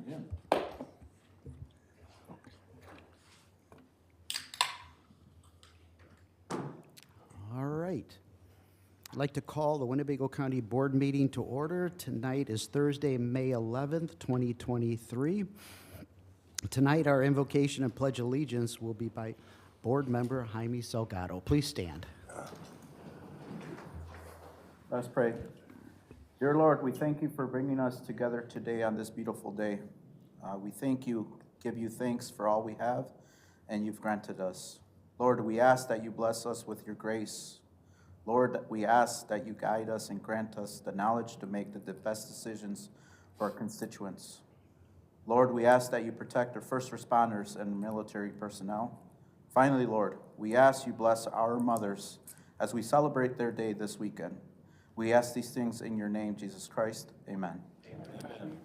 begin. All right. I'd like to call the Winnebago County Board meeting to order. Tonight is Thursday, May 11th, 2023. Tonight, our invocation and pledge allegiance will be by Board Member Jaime Salgado. Please stand. Let us pray. Dear Lord, we thank you for bringing us together today on this beautiful day. We thank you, give you thanks for all we have, and you've granted us. Lord, we ask that you bless us with your grace. Lord, we ask that you guide us and grant us the knowledge to make the best decisions for our constituents. Lord, we ask that you protect our first responders and military personnel. Finally, Lord, we ask you bless our mothers as we celebrate their day this weekend. We ask these things in your name, Jesus Christ. Amen. Amen.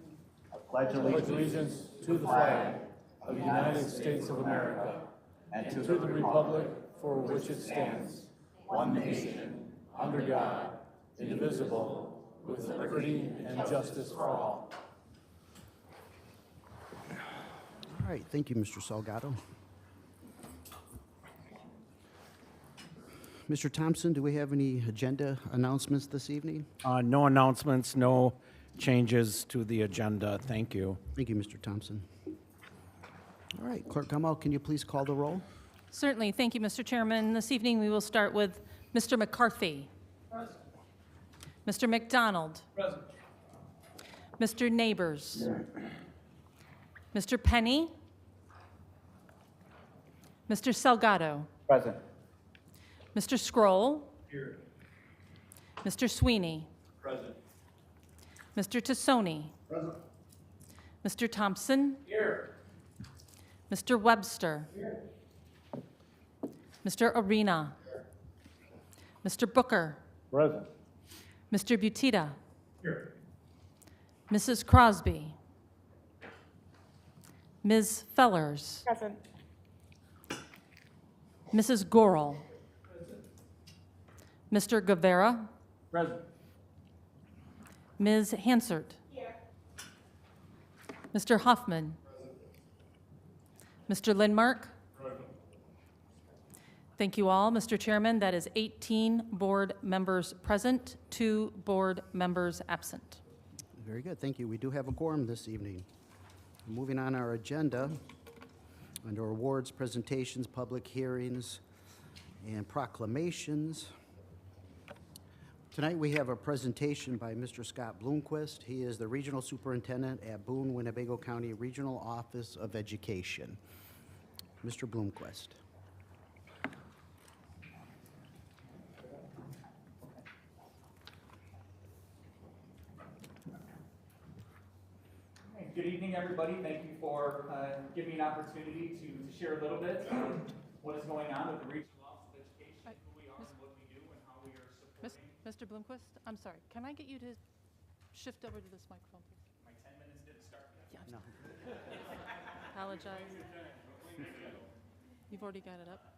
I pledge Allegiance to the flag of the United States of America and to the republic for which it stands, one nation, under God, indivisible, with liberty and justice for all. All right, thank you, Mr. Salgado. Mr. Thompson, do we have any agenda announcements this evening? No announcements, no changes to the agenda. Thank you. Thank you, Mr. Thompson. All right, Clerk Gumbel, can you please call the roll? Certainly. Thank you, Mr. Chairman. This evening, we will start with Mr. McCarthy. Present. Mr. McDonald. Present. Mr. Neighbors. Mr. Penny. Mr. Salgado. Present. Mr. Scroll. Here. Mr. Sweeney. Present. Mr. Tassoni. Present. Mr. Thompson. Here. Mr. Webster. Here. Mr. Arena. Mr. Booker. Present. Mr. Butita. Here. Mrs. Crosby. Ms. Fellers. Present. Mrs. Gorel. Mr. Guevara. Present. Ms. Hansert. Here. Mr. Hoffman. Mr. Lindmark. Thank you all. Mr. Chairman, that is 18 board members present, 2 board members absent. Very good, thank you. We do have a quorum this evening. Moving on our agenda, under awards, presentations, public hearings, and proclamations. Tonight we have a presentation by Mr. Scott Bloomquist. He is the Regional Superintendent at Boone, Winnebago County Regional Office of Education. Mr. Bloomquist. Good evening, everybody. Thank you for giving me an opportunity to share a little bit what is going on with the Regional Office of Education, who we are and what we do, and how we are supporting. Mr. Bloomquist, I'm sorry. Can I get you to shift over to this microphone, please? My 10 minutes didn't start yet. Yeah. No. Apologize. You've already got it up.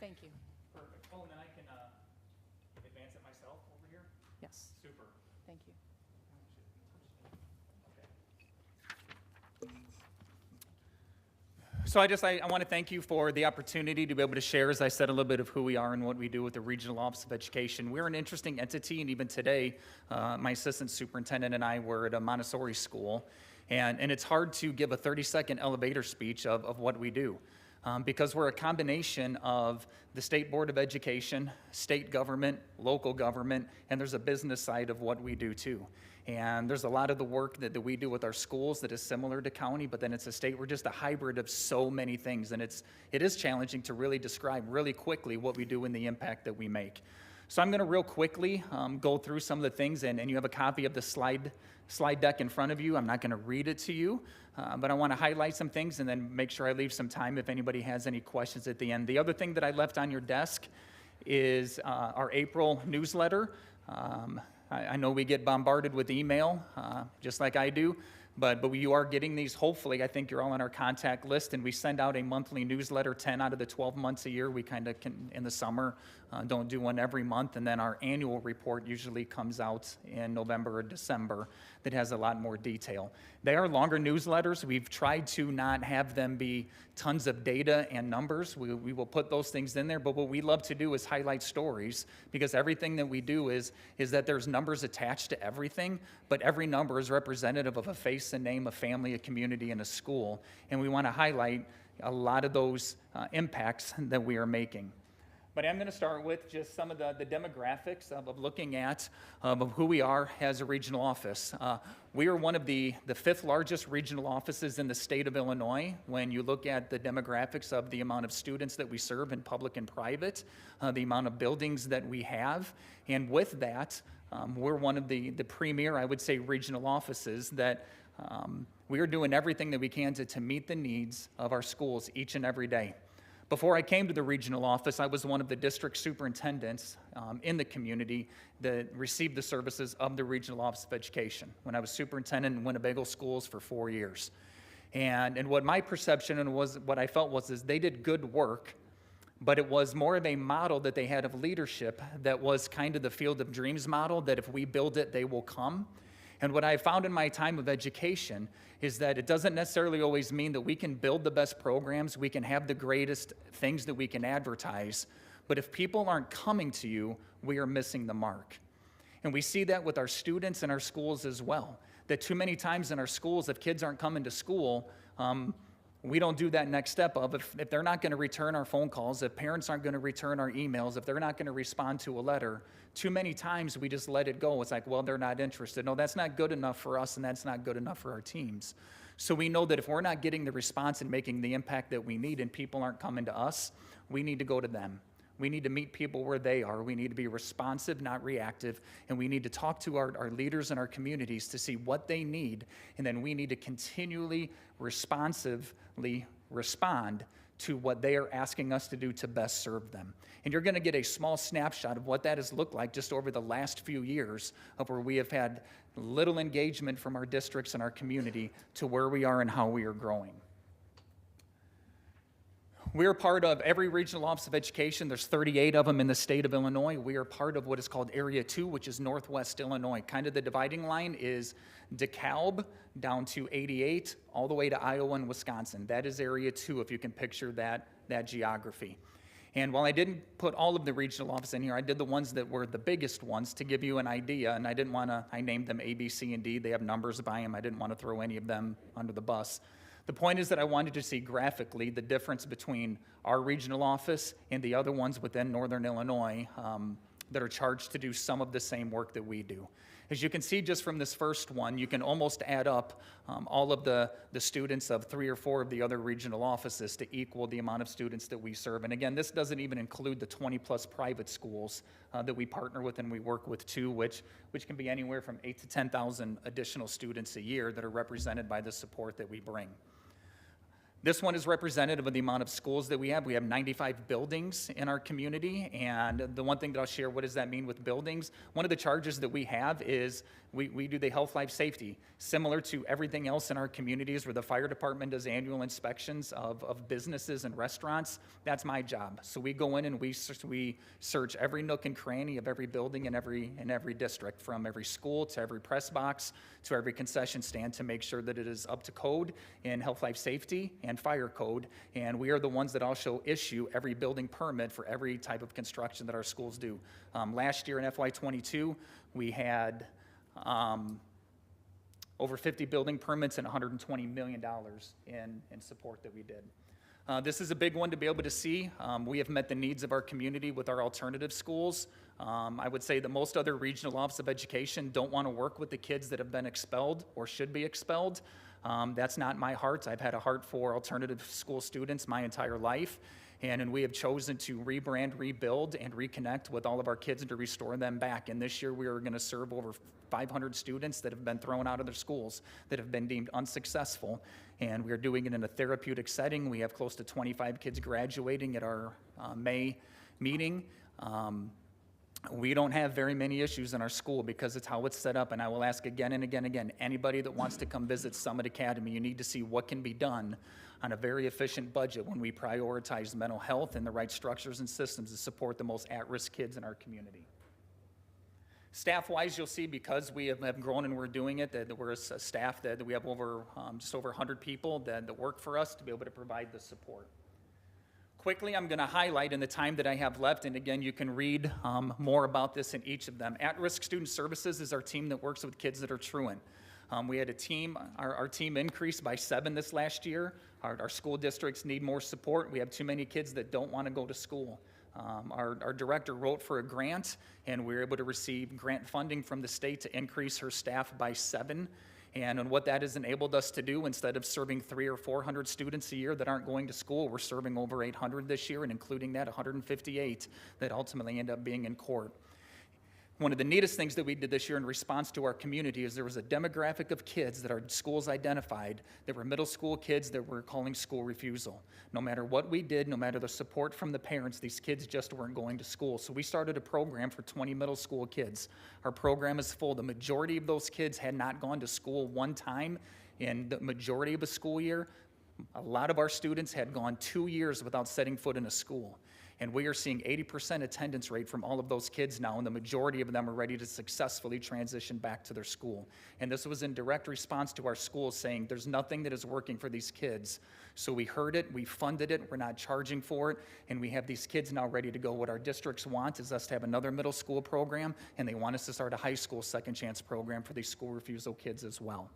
Thank you. Perfect. Oh, and then I can advance it myself over here? Yes. Super. Thank you. So I want to thank you for the opportunity to be able to share, as I said, a little bit of who we are and what we do with the Regional Office of Education. We're an interesting entity, and even today, my assistant superintendent and I were at a Montessori school, and it's hard to give a 30-second elevator speech of what we do. Because we're a combination of the State Board of Education, state government, local government, and there's a business side of what we do too. And there's a lot of the work that we do with our schools that is similar to county, but then it's a state. We're just a hybrid of so many things, and it is challenging to really describe really quickly what we do and the impact that we make. So I'm going to real quickly go through some of the things, and you have a copy of the slide deck in front of you. I'm not going to read it to you, but I want to highlight some things and then make sure I leave some time if anybody has any questions at the end. The other thing that I left on your desk is our April newsletter. I know we get bombarded with email, just like I do, but you are getting these. Hopefully, I think you're all on our contact list, and we send out a monthly newsletter 10 out of the 12 months a year. We kind of can, in the summer, don't do one every month, and then our annual report usually comes out in November or December that has a lot more detail. They are longer newsletters. We've tried to not have them be tons of data and numbers. We will put those things in there, but what we love to do is highlight stories, because everything that we do is that there's numbers attached to everything, but every number is representative of a face, a name, a family, a community, and a school, and we want to highlight a lot of those impacts that we are making. But I'm going to start with just some of the demographics of looking at of who we are as a regional office. We are one of the fifth largest regional offices in the state of Illinois when you look at the demographics of the amount of students that we serve in public and private, the amount of buildings that we have. And with that, we're one of the premier, I would say, regional offices that we are doing everything that we can to meet the needs of our schools each and every day. Before I came to the regional office, I was one of the district superintendents in the community that received the services of the Regional Office of Education when I was superintendent in Winnebago schools for 4 years. And what my perception and what I felt was they did good work, but it was more of a model that they had of leadership that was kind of the Field of Dreams model, that if we build it, they will come. And what I found in my time of education is that it doesn't necessarily always mean that we can build the best programs, we can have the greatest things that we can advertise, but if people aren't coming to you, we are missing the mark. And we see that with our students and our schools as well, that too many times in our schools, if kids aren't coming to school, we don't do that next step of if they're not going to return our phone calls, if parents aren't going to return our emails, if they're not going to respond to a letter, too many times we just let it go. It's like, well, they're not interested. No, that's not good enough for us, and that's not good enough for our teams. So we know that if we're not getting the response and making the impact that we need and people aren't coming to us, we need to go to them. We need to meet people where they are. We need to be responsive, not reactive, and we need to talk to our leaders in our communities to see what they need, and then we need to continually responsively respond to what they are asking us to do to best serve them. And you're going to get a small snapshot of what that has looked like just over the last few years of where we have had little engagement from our districts and our community to where we are and how we are growing. We're part of every regional office of education. There's 38 of them in the state of Illinois. We are part of what is called Area 2, which is Northwest Illinois. Kind of the dividing line is DeKalb down to 88, all the way to Iowa and Wisconsin. That is Area 2, if you can picture that geography. And while I didn't put all of the regional offices in here, I did the ones that were the biggest ones to give you an idea, and I named them A, B, C, and D. They have numbers by them. I didn't want to throw any of them under the bus. The point is that I wanted to see graphically the difference between our regional office and the other ones within Northern Illinois that are charged to do some of the same work that we do. As you can see just from this first one, you can almost add up all of the students of 3 or 4 of the other regional offices to equal the amount of students that we serve. And again, this doesn't even include the 20-plus private schools that we partner with and we work with too, which can be anywhere from 8,000 to 10,000 additional students a year that are represented by the support that we bring. This one is representative of the amount of schools that we have. We have 95 buildings in our community, and the one thing that I'll share, what does that mean with buildings? One of the charges that we have is we do the health, life, safety, similar to everything else in our communities where the fire department does annual inspections of businesses and restaurants. That's my job. So we go in and we search every nook and cranny of every building in every district, from every school to every press box to every concession stand, to make sure that it is up to code in health, life, safety and fire code. And we are the ones that also issue every building permit for every type of construction that our schools do. Last year in FY22, we had over 50 building permits and $120 million in support that we did. This is a big one to be able to see. We have met the needs of our community with our alternative schools. I would say that most other regional office of education don't want to work with the kids that have been expelled or should be expelled. That's not my heart. I've had a heart for alternative school students my entire life. And we have chosen to rebrand, rebuild, and reconnect with all of our kids and to restore them back. And this year we are going to serve over 500 students that have been thrown out of their schools, that have been deemed unsuccessful. And we are doing it in a therapeutic setting. We have close to 25 kids graduating at our May meeting. We don't have very many issues in our school because it's how it's set up, and I will ask again and again and again, anybody that wants to come visit Summit Academy, you need to see what can be done on a very efficient budget when we prioritize mental health and the right structures and systems to support the most at-risk kids in our community. Staff-wise, you'll see because we have grown and we're doing it, that we're a staff that we have over just over 100 people that work for us to be able to provide the support. Quickly, I'm going to highlight in the time that I have left, and again, you can read more about this in each of them. At-Risk Student Services is our team that works with kids that are truant. We had a team, our team increased by 7 this last year. Our school districts need more support. We have too many kids that don't want to go to school. Our director wrote for a grant, and we were able to receive grant funding from the state to increase her staff by 7. And what that has enabled us to do, instead of serving 300 or 400 students a year that aren't going to school, we're serving over 800 this year, and including that, 158 that ultimately end up being in court. One of the neatest things that we did this year in response to our community is there was a demographic of kids that our schools identified that were middle school kids that were calling school refusal. No matter what we did, no matter the support from the parents, these kids just weren't going to school. So we started a program for 20 middle school kids. Our program is full. The majority of those kids had not gone to school one time in the majority of a school year. A lot of our students had gone 2 years without setting foot in a school. And we are seeing 80% attendance rate from all of those kids now, and the majority of them are ready to successfully transition back to their school. And this was in direct response to our schools saying, there's nothing that is working for these kids. So we heard it, we funded it, we're not charging for it, and we have these kids now ready to go. What our districts want is us to have another middle school program, and they want us to start a high school second chance program for these school refusal kids as well.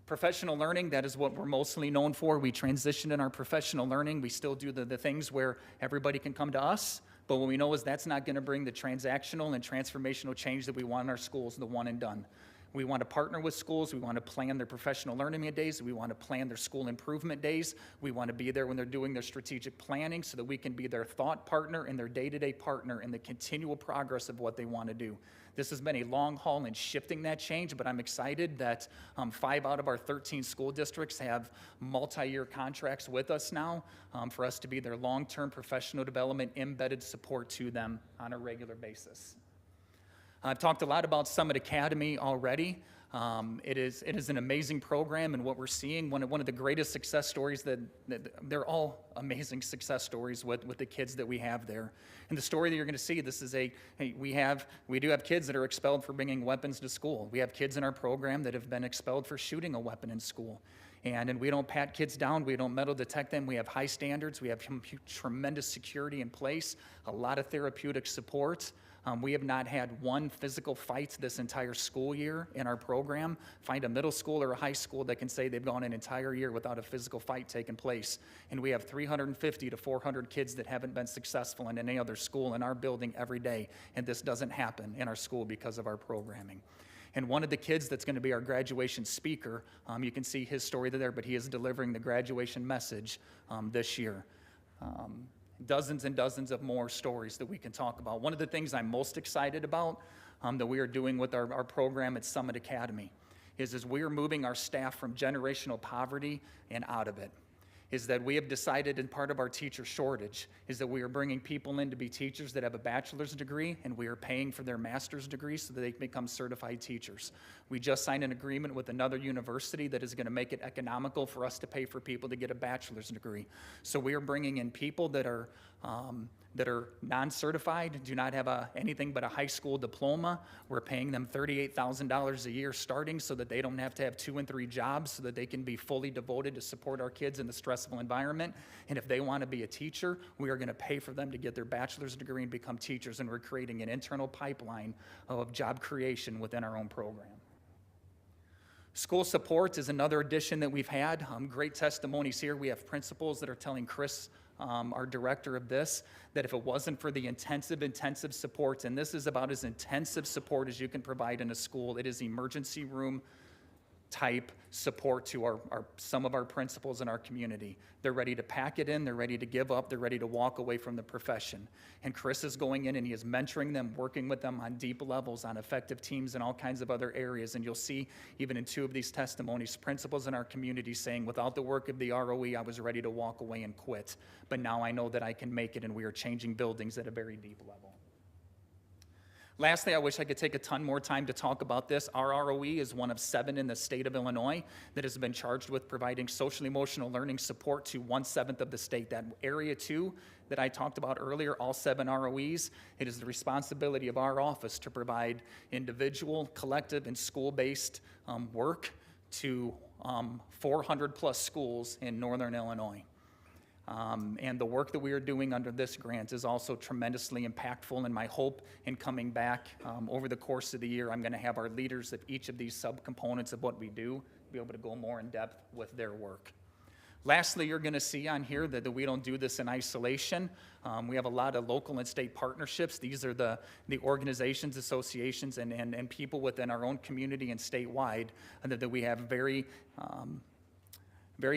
Professional learning, that is what we're mostly known for. We transitioned in our professional learning. We still do the things where everybody can come to us, but what we know is that's not going to bring the transactional and transformational change that we want in our schools, the one and done. We want to partner with schools. We want to plan their professional learning days. We want to plan their school improvement days. We want to be there when they're doing their strategic planning so that we can be their thought partner and their day-to-day partner in the continual progress of what they want to do. This has been a long haul in shifting that change, but I'm excited that 5 out of our 13 school districts have multi-year contracts with us now for us to be their long-term professional development embedded support to them on a regular basis. I've talked a lot about Summit Academy already. It is an amazing program, and what we're seeing, one of the greatest success stories that they're all amazing success stories with the kids that we have there. And the story that you're going to see, this is we do have kids that are expelled for bringing weapons to school. We have kids in our program that have been expelled for shooting a weapon in school. And we don't pat kids down, we don't metal detect them, we have high standards, we have tremendous security in place, a lot of therapeutic support. We have not had one physical fight this entire school year in our program. Find a middle school or a high school that can say they've gone an entire year without a physical fight taking place. And we have 350 to 400 kids that haven't been successful in any other school in our building every day. And this doesn't happen in our school because of our programming. And one of the kids that's going to be our graduation speaker, you can see his story there, but he is delivering the graduation message this year. Dozens and dozens of more stories that we can talk about. One of the things I'm most excited about that we are doing with our program at Summit Academy is we are moving our staff from generational poverty and out of it. Is that we have decided in part of our teacher shortage is that we are bringing people in to be teachers that have a bachelor's degree, and we are paying for their master's degree so that they can become certified teachers. We just signed an agreement with another university that is going to make it economical for us to pay for people to get a bachelor's degree. So we are bringing in people that are non-certified, do not have anything but a high school diploma. We're paying them $38,000 a year starting so that they don't have to have 2 and 3 jobs so that they can be fully devoted to support our kids in the stressful environment. And if they want to be a teacher, we are going to pay for them to get their bachelor's degree and become teachers, and we're creating an internal pipeline of job creation within our own program. School support is another addition that we've had. Great testimonies here. We have principals that are telling Chris, our director of this, that if it wasn't for the intensive support, and this is about as intensive support as you can provide in a school, it is emergency room type support to some of our principals in our community. They're ready to pack it in, they're ready to give up, they're ready to walk away from the profession. And Chris is going in and he is mentoring them, working with them on deep levels, on effective teams and all kinds of other areas. And you'll see even in 2 of these testimonies, principals in our community saying, without the work of the ROE, I was ready to walk away and quit. But now I know that I can make it, and we are changing buildings at a very deep level. Lastly, I wish I could take a ton more time to talk about this. Our ROE is one of 7 in the state of Illinois that has been charged with providing social emotional learning support to 1/7 of the state. That area 2 that I talked about earlier, all 7 ROEs, it is the responsibility of our office to provide individual, collective, and school-based work to 400 plus schools in northern Illinois. And the work that we are doing under this grant is also tremendously impactful, and my hope in coming back over the course of the year, I'm going to have our leaders of each of these subcomponents of what we do be able to go more in depth with their work. Lastly, you're going to see on here that we don't do this in isolation. We have a lot of local and state partnerships. These are the organizations, associations, and people within our own community and statewide that we have very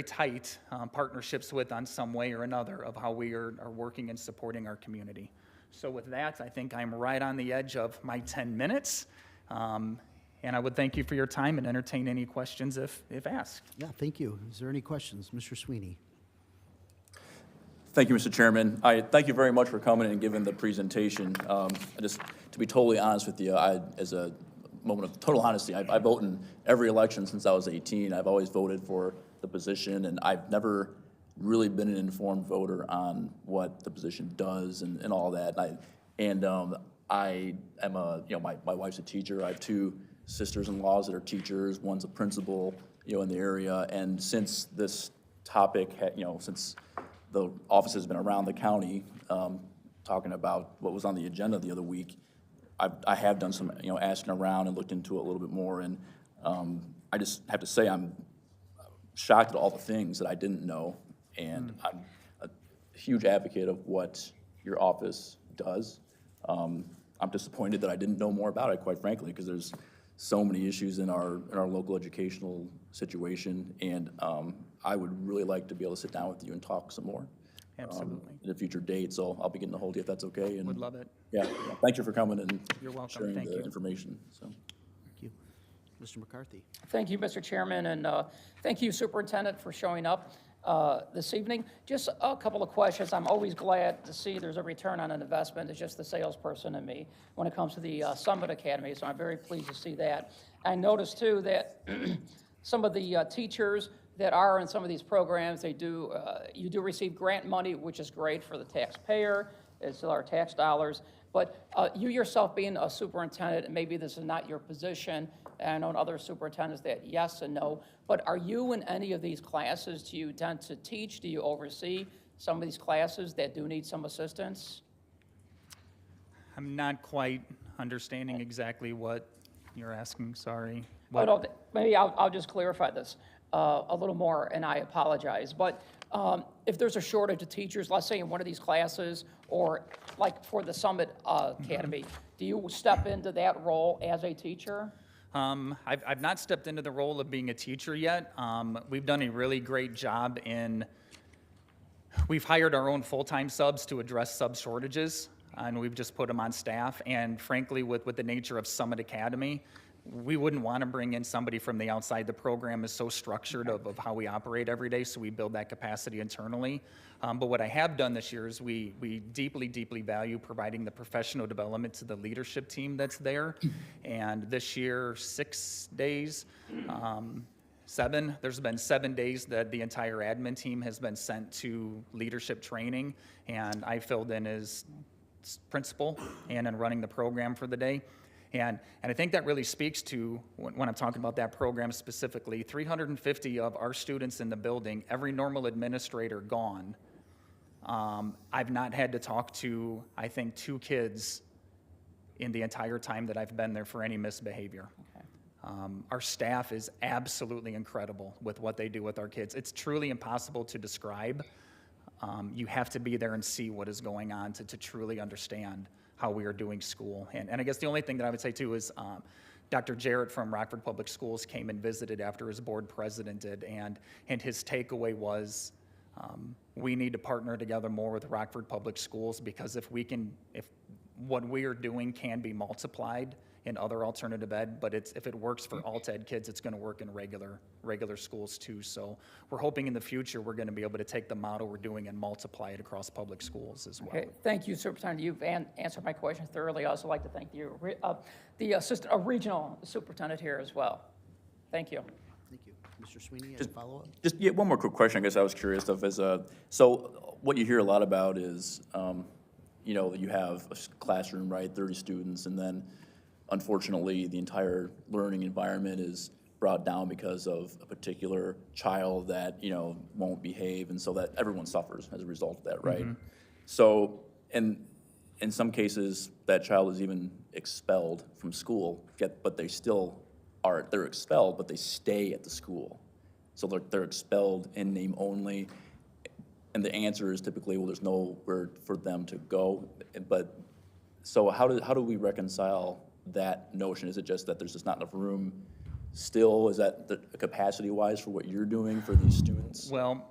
tight partnerships with on some way or another of how we are working and supporting our community. So with that, I think I'm right on the edge of my 10 minutes. And I would thank you for your time and entertain any questions if asked. Yeah, thank you. Is there any questions? Mr. Sweeney? Thank you, Mr. Chairman. I thank you very much for coming and giving the presentation. Just to be totally honest with you, as a moment of total honesty, I vote in every election since I was 18. I've always voted for the position, and I've never really been an informed voter on what the position does and all that. I am my wife's a teacher. I have 2 sisters-in-laws that are teachers. One's a principal, in the area. And since this topic, since the office has been around the county, talking about what was on the agenda the other week, I have done some, asking around and looked into it a little bit more. And I just have to say I'm shocked at all the things that I didn't know. And I'm a huge advocate of what your office does. I'm disappointed that I didn't know more about it, quite frankly, because there's so many issues in our local educational situation, and I would really like to be able to sit down with you and talk some more. Absolutely. At a future date, so I'll be getting a hold of you if that's okay. And Would love it. Yeah, thank you for coming and You're welcome. sharing Thank the you. information. So. Thank you. Mr. McCarthy? Thank you, Mr. Chairman, and thank you, Superintendent, for showing up this evening. Just a couple of questions. I'm always glad to see there's a return on an investment. It's just the salesperson in me when it comes to the Summit Academy, so I'm very pleased to see that. I noticed, too, that some of the teachers that are in some of these programs, you do receive grant money, which is great for the taxpayer. It's our tax dollars. But you yourself being a superintendent, and maybe this is not your position, and I know other superintendents that yes and no, but are you in any of these classes? Do you tend to teach? Do you oversee some of these classes that do need some assistance? I'm not quite understanding exactly what you're asking, sorry. Oh, no, maybe I'll just clarify this a little more, and I apologize. But if there's a shortage of teachers, let's say in one of these classes, or like for the Summit Academy, do you step into that role as a teacher? I've not stepped into the role of being a teacher yet. We've done a really great job we've hired our own full-time subs to address sub shortages, and we've just put them on staff. And frankly, with the nature of Summit Academy, we wouldn't want to bring in somebody from the outside. The program is so structured of how we operate every day, so we build that capacity internally. But what I have done this year is we deeply, deeply value providing the professional development to the leadership team that's there. And this year, 6 days, there's been 7 days that the entire admin team has been sent to leadership training, and I filled in as principal and in running the program for the day. And I think that really speaks to, when I'm talking about that program specifically, 350 of our students in the building, every normal administrator gone. I've not had to talk to, I think, 2 kids in the entire time that I've been there for any misbehavior. Okay. Our staff is absolutely incredible with what they do with our kids. It's truly impossible to describe. You have to be there and see what is going on to truly understand how we are doing school. And I guess the only thing that I would say too is Dr. Jarrett from Rockford Public Schools came and visited after his board president did, and his takeaway was we need to partner together more with Rockford Public Schools, because if what we are doing can be multiplied in other alternative ed, but if it works for alt ed kids, it's going to work in regular schools too. So we're hoping in the future we're going to be able to take the model we're doing and multiply it across public schools as well. Okay, thank you, Superintendent. You've answered my question thoroughly. I also like to thank the assistant, regional superintendent here as well. Thank you. Thank you. Mr. Sweeney, as a follow-up? Just one more quick question, I guess I was curious of, is, so what you hear a lot about is, you know, you have a classroom, right, 30 students, and then unfortunately, the entire learning environment is brought down because of a particular child that, you know, won't behave, and so that everyone suffers as a result of that, right? So, and in some cases, that child is even expelled from school, but they still they're expelled, but they stay at the school. So they're expelled in name only, and the answer is typically, well, there's nowhere for them to go. But, so how do we reconcile that notion? Is it just that there's just not enough room still? Is that the capacity-wise for what you're doing for these students? Well,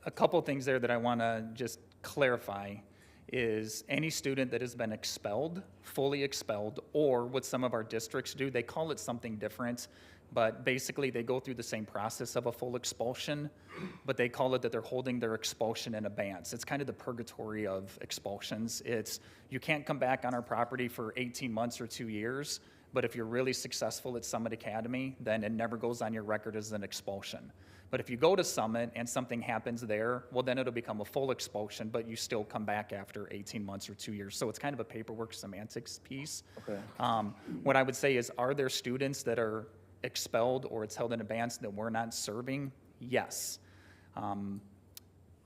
a couple things there that I want to just clarify is any student that has been expelled, fully expelled, or what some of our districts do, they call it something different, but basically they go through the same process of a full expulsion, but they call it that they're holding their expulsion in abeyance. It's kind of the purgatory of expulsions. It's, you can't come back on our property for 18 months or 2 years, but if you're really successful at Summit Academy, then it never goes on your record as an expulsion. But if you go to Summit and something happens there, well, then it'll become a full expulsion, but you still come back after 18 months or 2 years. So it's kind of a paperwork semantics piece. Okay. What I would say is, are there students that are expelled or it's held in abeyance that we're not serving? Yes.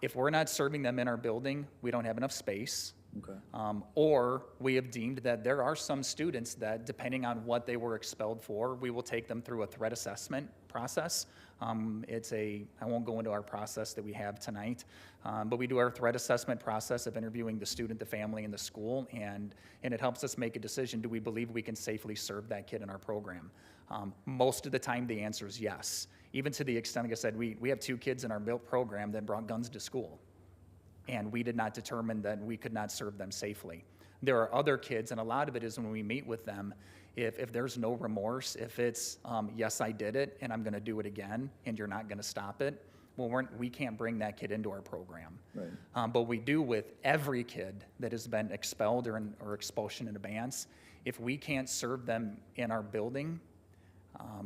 If we're not serving them in our building, we don't have enough space. Okay. Or we have deemed that there are some students that, depending on what they were expelled for, we will take them through a threat assessment process. I won't go into our process that we have tonight, but we do our threat assessment process of interviewing the student, the family, and the school, and it helps us make a decision. Do we believe we can safely serve that kid in our program? Most of the time, the answer is yes. Even to the extent, like I said, we have 2 kids in our built program that brought guns to school, and we did not determine that we could not serve them safely. There are other kids, and a lot of it is when we meet with them, if there's no remorse, if it's, yes, I did it, and I'm gonna do it again, and you're not gonna stop it, well, we can't bring that kid into our program. Right. But we do with every kid that has been expelled or expulsion in abeyance. If we can't serve them in our building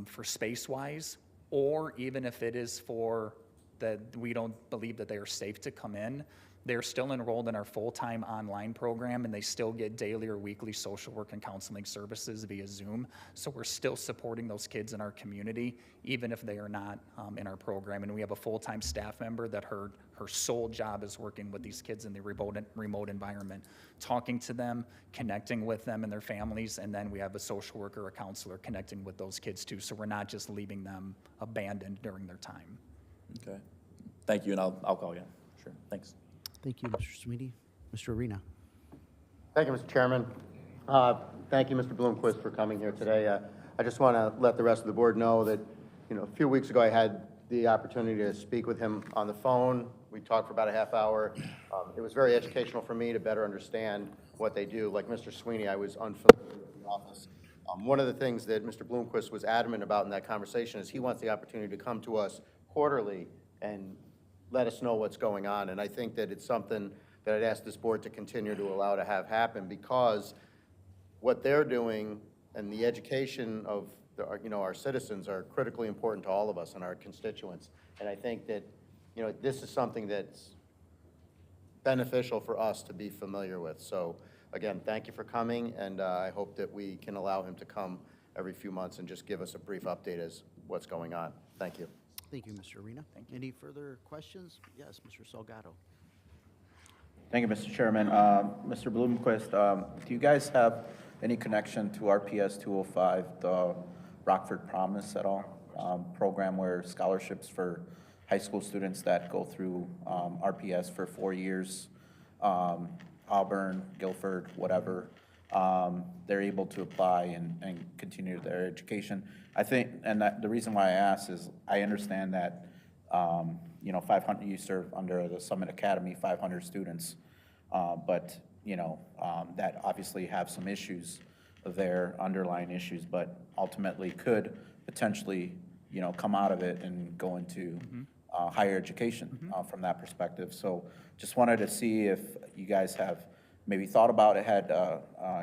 for space-wise, or even if it is for that we don't believe that they are safe to come in, they're still enrolled in our full-time online program, and they still get daily or weekly social work and counseling services via Zoom. So we're still supporting those kids in our community, even if they are not in our program. And we have a full-time staff member that her sole job is working with these kids in the remote environment, talking to them, connecting with them and their families, and then we have a social worker or a counselor connecting with those kids too. So we're not just leaving them abandoned during their time. Okay. Thank you, and I'll call you. Sure. Thanks. Thank you, Mr. Sweeney. Mr. Arena. Thank you, Mr. Chairman. Thank you, Mr. Bloomquist, for coming here today. I just want to let the rest of the board know that, you know, a few weeks ago I had the opportunity to speak with him on the phone. We talked for about a half hour. It was very educational for me to better understand what they do. Like Mr. Sweeney, I was unfamiliar with the office. One of the things that Mr. Bloomquist was adamant about in that conversation is he wants the opportunity to come to us quarterly and let us know what's going on. And I think that it's something that I'd ask this board to continue to allow to have happen, because what they're doing and the education of our citizens are critically important to all of us and our constituents. And I think that, you know, this is something that's beneficial for us to be familiar with. So again, thank you for coming, and I hope that we can allow him to come every few months and just give us a brief update as what's going on. Thank you. Thank you, Mr. Arena. Any further questions? Yes, Mr. Salgado. Thank you, Mr. Chairman. Mr. Bloomquist, do you guys have any connection to RPS 205, the Rockford Promise at all? Program where scholarships for high school students that go through RPS for 4 years, Auburn, Guilford, whatever, they're able to apply and continue their education. I think, and the reason why I ask is I understand that, 500, you serve under the Summit Academy, 500 students, but, that obviously have some issues their underlying issues, but ultimately could potentially, come out of it and go into higher education from that perspective. So just wanted to see if you guys have maybe thought about it, had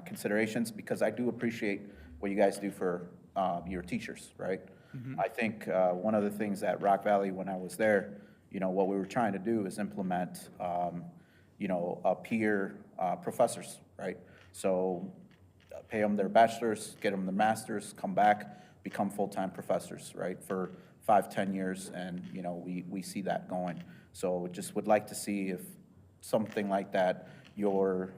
considerations, because I do appreciate what you guys do for your teachers, right? I think one of the things at Rock Valley when I was there, what we were trying to do is implement, peer professors, right? So pay them their bachelor's, get them their master's, come back, become full-time professors, right? For 5-10 years, and, we see that going. So just would like to see if something like that, your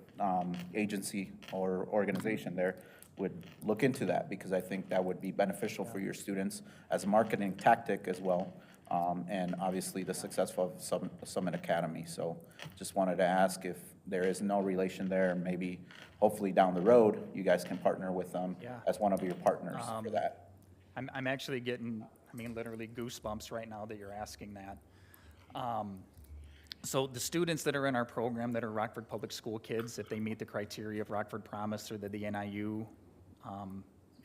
agency or organization there would look into that, because I think that would be beneficial for your students as a marketing tactic as well, and obviously the success of Summit Academy. So just wanted to ask if there is no relation there, maybe hopefully down the road, you guys can partner with them as one of your partners for that. I'm actually getting, literally goosebumps right now that you're asking that. So the students that are in our program that are Rockford Public School kids, if they meet the criteria of Rockford Promise or the NIU,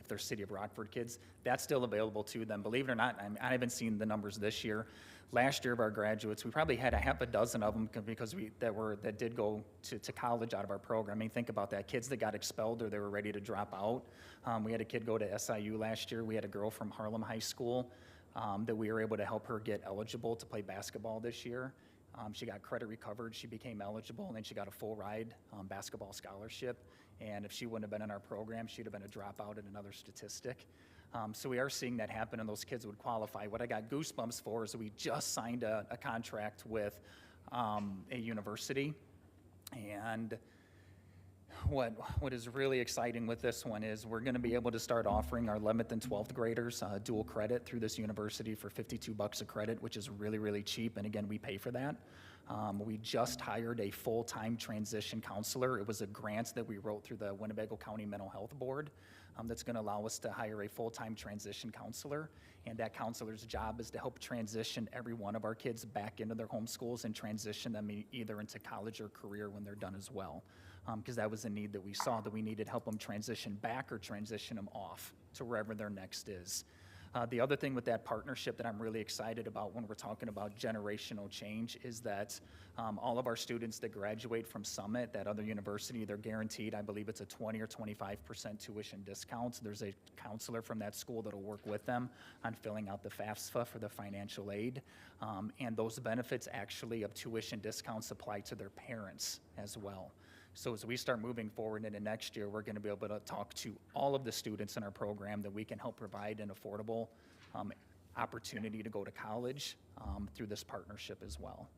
if they're City of Rockford kids, that's still available to them. Believe it or not, I haven't seen the numbers this year. Last year of our graduates, we probably had a half a dozen of them because that did go to college out of our program. Think about that. Kids that got expelled or they were ready to drop out. We had a kid go to SIU last year. We had a girl from Harlem High School that we were able to help her get eligible to play basketball this year. She got credit recovered, she became eligible, and then she got a full ride basketball scholarship. And if she wouldn't have been in our program, she'd have been a dropout in another statistic. So we are seeing that happen, and those kids would qualify. What I got goosebumps for is we just signed a contract with a university. And what is really exciting with this one is we're going to be able to start offering our 11th and 12th graders dual credit through this university for $52 a credit, which is really, really cheap. And again, we pay for that. We just hired a full-time transition counselor. It was a grant that we wrote through the Winnebago County Mental Health Board that's going to allow us to hire a full-time transition counselor. And that counselor's job is to help transition every one of our kids back into their home schools and transition them either into college or career when they're done as well. Because that was a need that we saw, that we needed to help them transition back or transition them off to wherever their next is. The other thing with that partnership that I'm really excited about when we're talking about generational change is that all of our students that graduate from Summit, that other university, they're guaranteed, I believe it's a 20 or 25% tuition discount. There's a counselor from that school that'll work with them on filling out the FAFSA for the financial aid. And those benefits actually of tuition discounts apply to their parents as well. So as we start moving forward into next year, we're going to be able to talk to all of the students in our program that we can help provide an affordable opportunity to go to college through this partnership as well.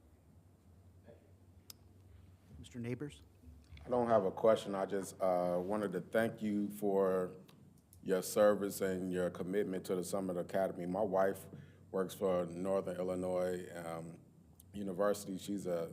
Mr. Neighbors? I don't have a question. I just wanted to thank you for your service and your commitment to the Summit Academy. My wife works for Northern Illinois University. She's a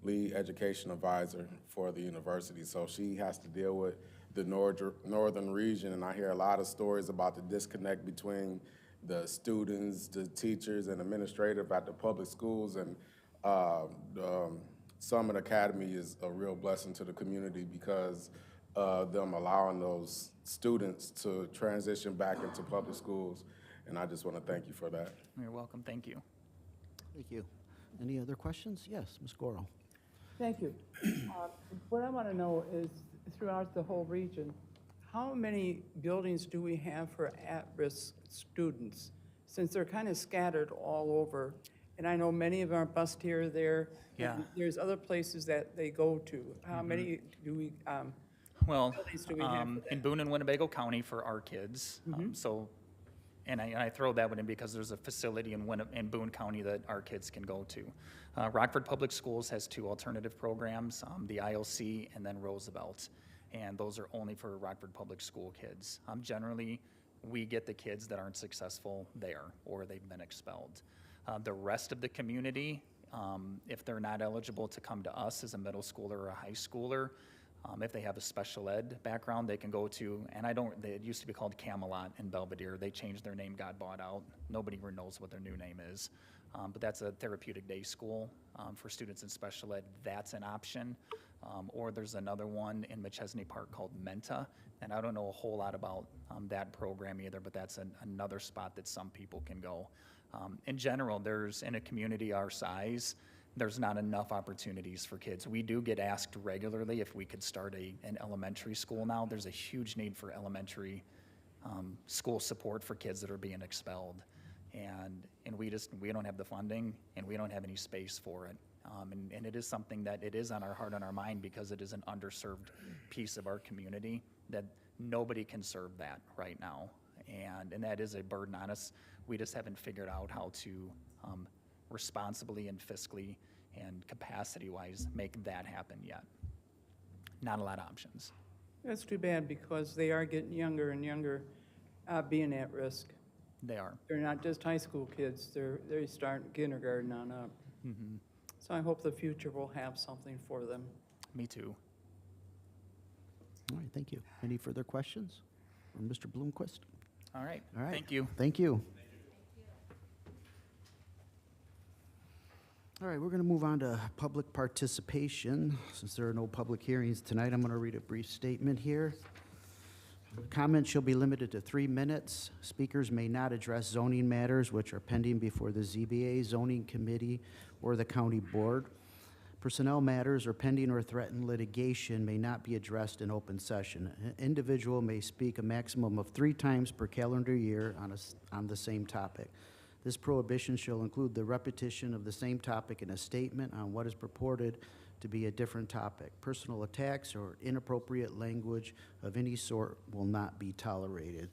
lead education advisor for the university, so she has to deal with the northern region, and I hear a lot of stories about the disconnect between the students, the teachers, and administrative at the public schools, and the Summit Academy is a real blessing to the community because of them allowing those students to transition back into public schools, and I just want to thank you for that. You're welcome. Thank you. Thank you. Any other questions? Yes, Ms. Goro. Thank you. What I want to know is, throughout the whole region, how many buildings do we have for at-risk students? Since they're kind of scattered all over, and I know many of them are bused here or there. Yeah. And there's other places that they go to. How many do we, Well, buildings do we have for that? in Boone and Winnebago County for our kids, and I throw that one in because there's a facility in Boone County that our kids can go to. Rockford Public Schools has 2 alternative programs, the ILC and then Roosevelt, and those are only for Rockford Public School kids. Generally, we get the kids that aren't successful there or they've been expelled. The rest of the community, if they're not eligible to come to us as a middle schooler or a high schooler, if they have a special ed background, they can go to, and it used to be called Camelot in Belvedere. They changed their name, got bought out. Nobody even knows what their new name is. But that's a therapeutic day school for students in special ed. That's an option. Or there's another one in McChesney Park called Menta, and I don't know a whole lot about that program either, but that's another spot that some people can go. In general, in a community our size, there's not enough opportunities for kids. We do get asked regularly if we could start an elementary school now. There's a huge need for elementary school support for kids that are being expelled. And we don't have the funding, and we don't have any space for it. And it is something that it is on our heart and our mind, because it is an underserved piece of our community that nobody can serve that right now. And that is a burden on us. We just haven't figured out how to responsibly and fiscally and capacity-wise make that happen yet. Not a lot of options. That's too bad, because they are getting younger and younger, being at risk. They are. They're not just high school kids, they start kindergarten on up. Mm-hmm. So I hope the future will have something for them. Me too. All right, thank you. Any further questions from Mr. Bloomquist? All right. All right. Thank you. Thank you. All right, we're going to move on to public participation. Since there are no public hearings tonight, I'm going to read a brief statement here. Comments shall be limited to 3 minutes. Speakers may not address zoning matters which are pending before the ZBA, zoning committee, or the county board. Personnel matters or pending or threatened litigation may not be addressed in open session. An individual may speak a maximum of 3 times per calendar year on the same topic. This prohibition shall include the repetition of the same topic in a statement on what is purported to be a different topic. Personal attacks or inappropriate language of any sort will not be tolerated.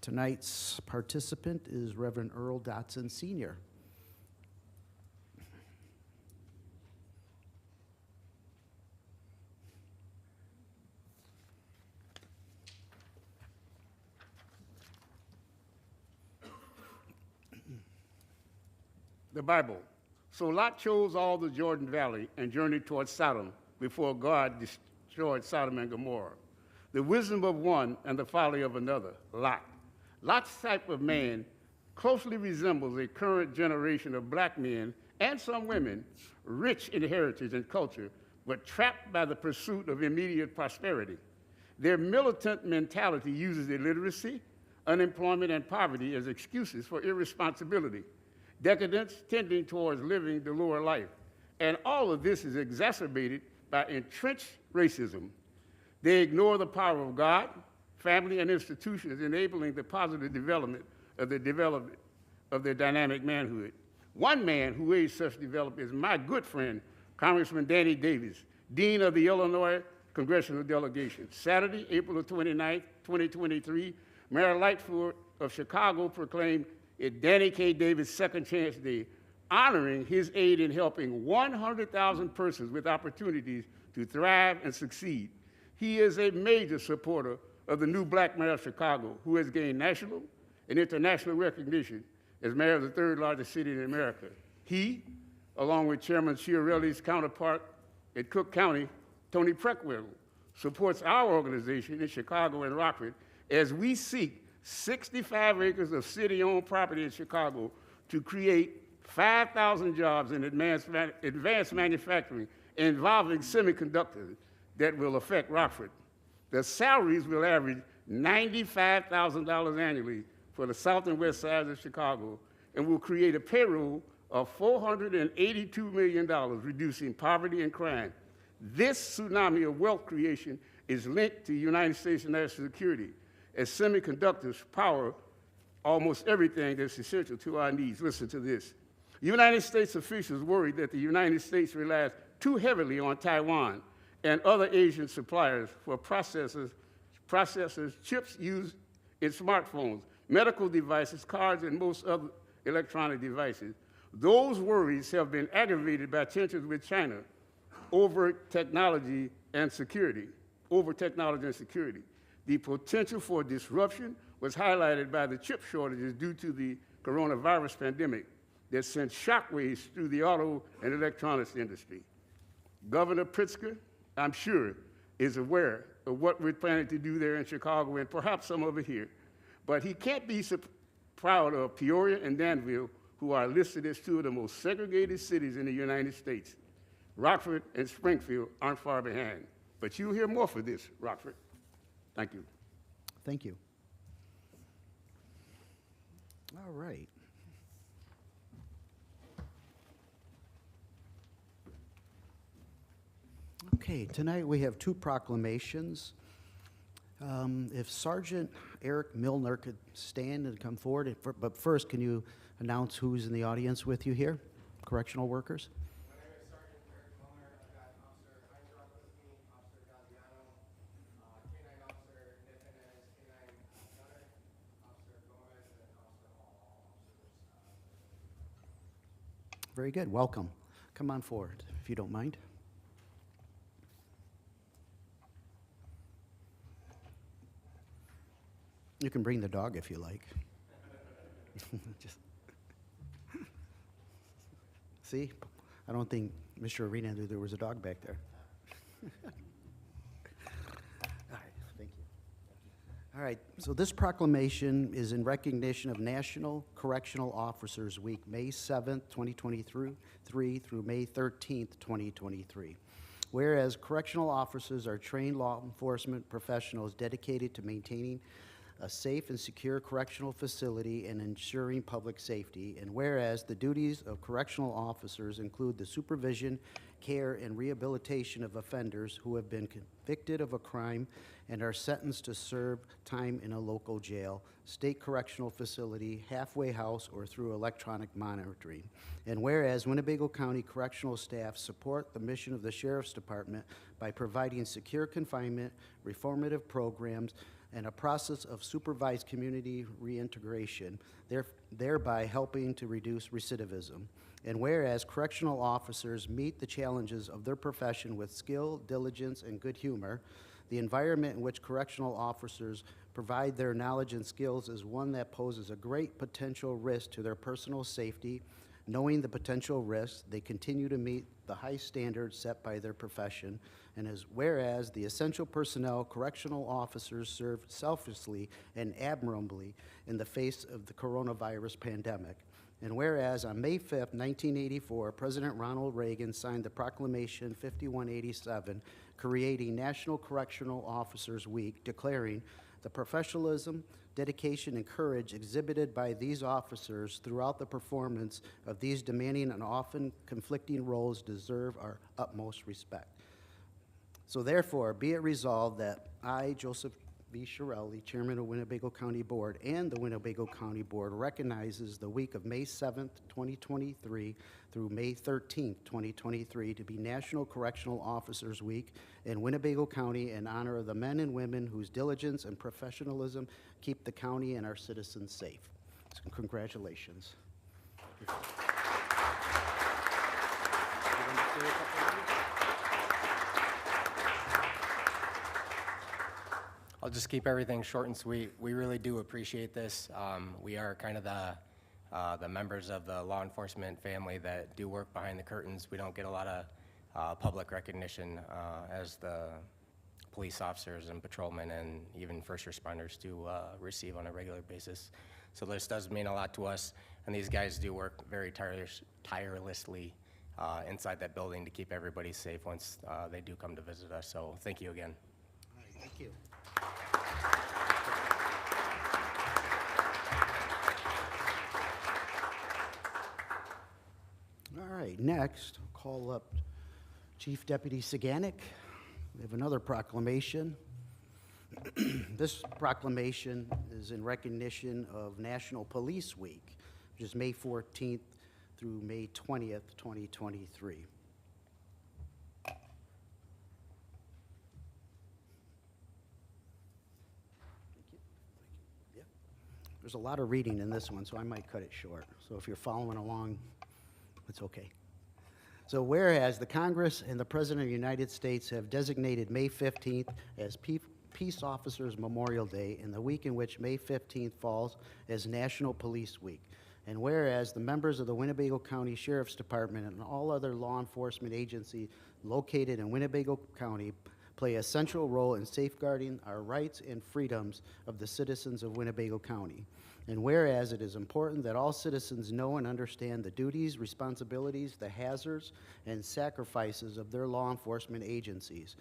Tonight's participant is Reverend Earl Dotson, Sr. The Bible. So Lot chose all the Jordan Valley and journeyed towards Sodom before God destroyed Sodom and Gomorrah. The wisdom of one and the folly of another, Lot. Lot's type of man closely resembles a current generation of black men and some women, rich in heritage and culture, but trapped by the pursuit of immediate prosperity. Their militant mentality uses illiteracy, unemployment, and poverty as excuses for irresponsibility, decadence tending towards living the lower life. And all of this is exacerbated by entrenched racism. They ignore the power of God, family, and institutions enabling the positive development of their dynamic manhood. One man who aids such development is my good friend, Congressman Danny Davis, Dean of the Illinois Congressional Delegation. Saturday, April the 29th, 2023, Mayor Lightfoot of Chicago proclaimed it Danny K. Davis' Second Chance Day, honoring his aid in helping 100,000 persons with opportunities to thrive and succeed. He is a major supporter of the new black mayor of Chicago, who has gained national and international recognition as mayor of the 3rd largest city in America. He, along with Chairman Chiarelli's counterpart at Cook County, Tony Preckwinkle, supports our organization in Chicago and Rockford as we seek 65 acres of city-owned property in Chicago to create 5,000 jobs in advanced manufacturing involving semiconductors that will affect Rockford. The salaries will average $95,000 annually for the south and west sides of Chicago and will create a payroll of $482 million, reducing poverty and crime. This tsunami of wealth creation is linked to United States national security, as semiconductors power almost everything that's essential to our needs. Listen to this. United States officials worry that the United States relies too heavily on Taiwan and other Asian suppliers for processors, chips used in smartphones, medical devices, cars, and most other electronic devices. Those worries have been aggravated by tensions with China over technology and security. The potential for disruption was highlighted by the chip shortages due to the coronavirus pandemic that sent shockwaves through the auto and electronics industry. Governor Pritzker, I'm sure, is aware of what we're planning to do there in Chicago and perhaps some of it here, but he can't be so proud of Peoria and Danville, who are listed as 2 of the most segregated cities in the United States. Rockford and Springfield aren't far behind. But you'll hear more for this, Rockford. Thank you. Thank you. All right. Okay, tonight we have two proclamations. If Sergeant Eric Milner could stand and come forward, but first, can you announce who's in the audience with you here? Correctional workers? My name is Sergeant Eric Milner. I've got Officer Heinrock with me, Officer Gagliano, K-9 Officer Nifinez, K-9 Gunner, Officer Gomez, and Officer Hall, all officers. Very good, welcome. Come on forward, if you don't mind. You can bring the dog if you like. Just see, I don't think Mr. Arena knew there was a dog back there. All right, thank you. All right, so this proclamation is in recognition of National Correctional Officers Week, May 7th, 2023 through May 13th, 2023. Whereas correctional officers are trained law enforcement professionals dedicated to maintaining a safe and secure correctional facility and ensuring public safety. And whereas the duties of correctional officers include the supervision, care, and rehabilitation of offenders who have been convicted of a crime and are sentenced to serve time in a local jail, state correctional facility, halfway house, or through electronic monitoring. And whereas Winnebago County correctional staff support the mission of the Sheriff's Department by providing secure confinement, reformative programs, and a process of supervised community reintegration, thereby helping to reduce recidivism. And whereas correctional officers meet the challenges of their profession with skill, diligence, and good humor, the environment in which correctional officers provide their knowledge and skills is one that poses a great potential risk to their personal safety. Knowing the potential risks, they continue to meet the high standards set by their profession. And whereas the essential personnel, correctional officers, serve selflessly and admirably in the face of the coronavirus pandemic. And whereas on May 5th, 1984, President Ronald Reagan signed the Proclamation 5187, creating National Correctional Officers Week, declaring the professionalism, dedication, and courage exhibited by these officers throughout the performance of these demanding and often conflicting roles deserve our utmost respect. So therefore, be it resolved that I, Joseph V. Shirelli, Chairman of Winnebago County Board, and the Winnebago County Board recognizes the week of May 7th, 2023 through May 13th, 2023 to be National Correctional Officers Week in Winnebago County in honor of the men and women whose diligence and professionalism keep the county and our citizens safe. So congratulations. I'll just keep everything short and sweet. We really do appreciate this. We are kind of the members of the law enforcement family that do work behind the curtains. We don't get a lot of public recognition as the police officers and patrolmen and even first responders do receive on a regular basis. So this does mean a lot to us, and these guys do work very tirelessly inside that building to keep everybody safe once they do come to visit us. So thank you again. All right, thank you. All right, next, I'll call up Chief Deputy Saganek. We have another proclamation. This proclamation is in recognition of National Police Week, which is May 14th through May 20th, 2023. There's a lot of reading in this one, so I might cut it short. So if you're following along, it's okay. So whereas the Congress and the President of the United States have designated May 15th as Peace Officers Memorial Day and the week in which May 15th falls as National Police Week. And whereas the members of the Winnebago County Sheriff's Department and all other law enforcement agencies located in Winnebago County play a central role in safeguarding our rights and freedoms of the citizens of Winnebago County. And whereas it is important that all citizens know and understand the duties, responsibilities, the hazards, and sacrifices of their law enforcement agencies,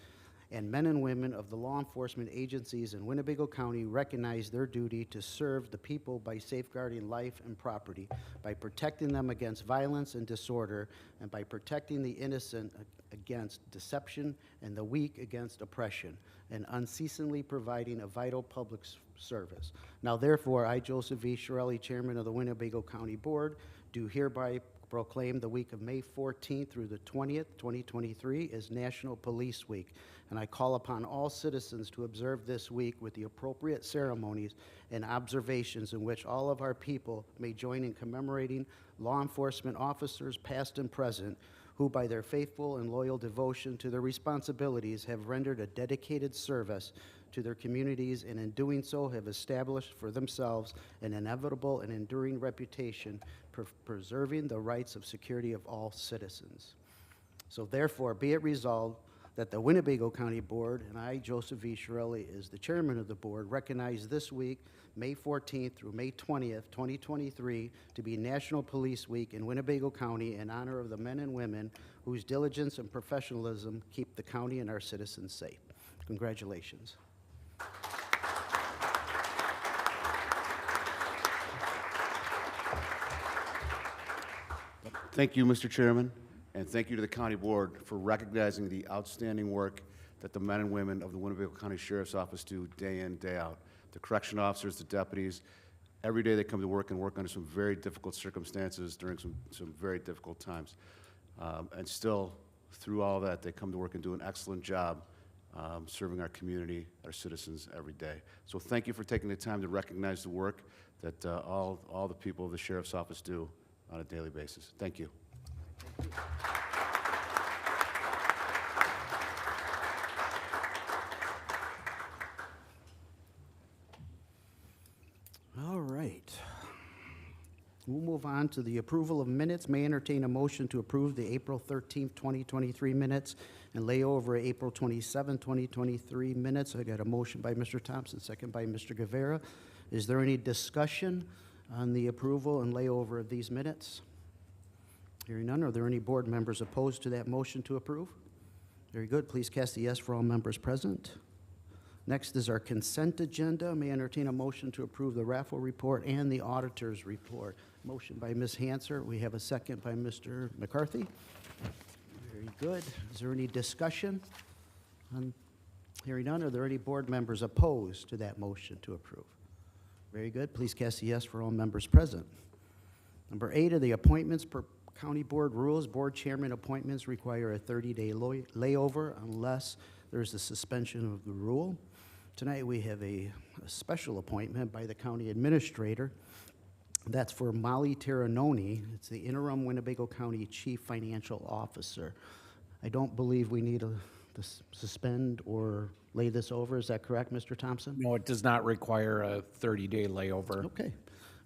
and men and women of the law enforcement agencies in Winnebago County recognize their duty to serve the people by safeguarding life and property, by protecting them against violence and disorder, and by protecting the innocent against deception and the weak against oppression, and unceasingly providing a vital public service. Now therefore, I, Joseph V. Shirelli, Chairman of the Winnebago County Board, do hereby proclaim the week of May 14th through the 20th, 2023 as National Police Week. And I call upon all citizens to observe this week with the appropriate ceremonies and observations in which all of our people may join in commemorating law enforcement officers, past and present, who by their faithful and loyal devotion to their responsibilities have rendered a dedicated service to their communities, and in doing so have established for themselves an inevitable and enduring reputation for preserving the rights of security of all citizens. So therefore, be it resolved that the Winnebago County Board, and I, Joseph V. Shirelli, as the chairman of the board, recognize this week, May 14th through May 20th, 2023, to be National Police Week in Winnebago County in honor of the men and women whose diligence and professionalism keep the county and our citizens safe. Congratulations. Thank you, Mr. Chairman, and thank you to the County Board for recognizing the outstanding work that the men and women of the Winnebago County Sheriff's Office do day in, day out. The correction officers, the deputies, every day they come to work and work under some very difficult circumstances during some very difficult times. And still, through all that, they come to work and do an excellent job serving our community, our citizens every day. So thank you for taking the time to recognize the work that all the people of the Sheriff's Office do on a daily basis. Thank you. All right. We'll move on to the approval of minutes. May I entertain a motion to approve the April 13th, 2023 minutes and lay over April 27, 2023 minutes. I got a motion by Mr. Thompson, second by Mr. Guevara. Is there any discussion on the approval and layover of these minutes? Hearing none, are there any board members opposed to that motion to approve? Very good. Please cast a yes for all members present. Next is our consent agenda. May I entertain a motion to approve the raffle report and the auditor's report. Motion by Ms. Hanser. We have a second by Mr. McCarthy. Very good. Is there any discussion? Hearing none, are there any board members opposed to that motion to approve? Very good. Please cast a yes for all members present. Number 8 are the appointments per County Board rules. Board chairman appointments require a 30-day layover unless there's a suspension of the rule. Tonight we have a special appointment by the county administrator. That's for Molly Terranoni. It's the interim Winnebago County Chief Financial Officer. I don't believe we need to suspend or lay this over. Is that correct, Mr. Thompson? No, it does not require a 30-day layover. Okay,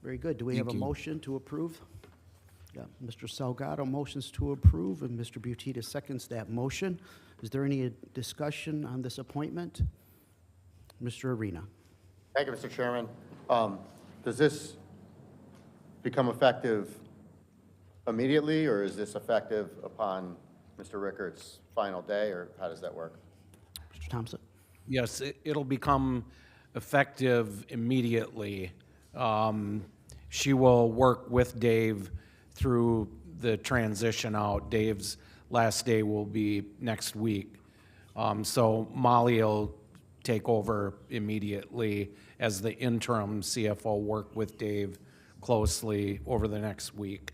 very good. Do we have a motion to approve? Yeah, Mr. Salgado motions to approve, and Mr. Butita seconds that motion. Is there any discussion on this appointment? Mr. Arena. Thank you, Mr. Chairman. Does this become effective immediately, or is this effective upon Mr. Rickards' final day, or how does that work? Mr. Thompson? Yes, it'll become effective immediately. She will work with Dave through the transition out. Dave's last day will be next week. So Molly will take over immediately as the interim CFO, work with Dave closely over the next week.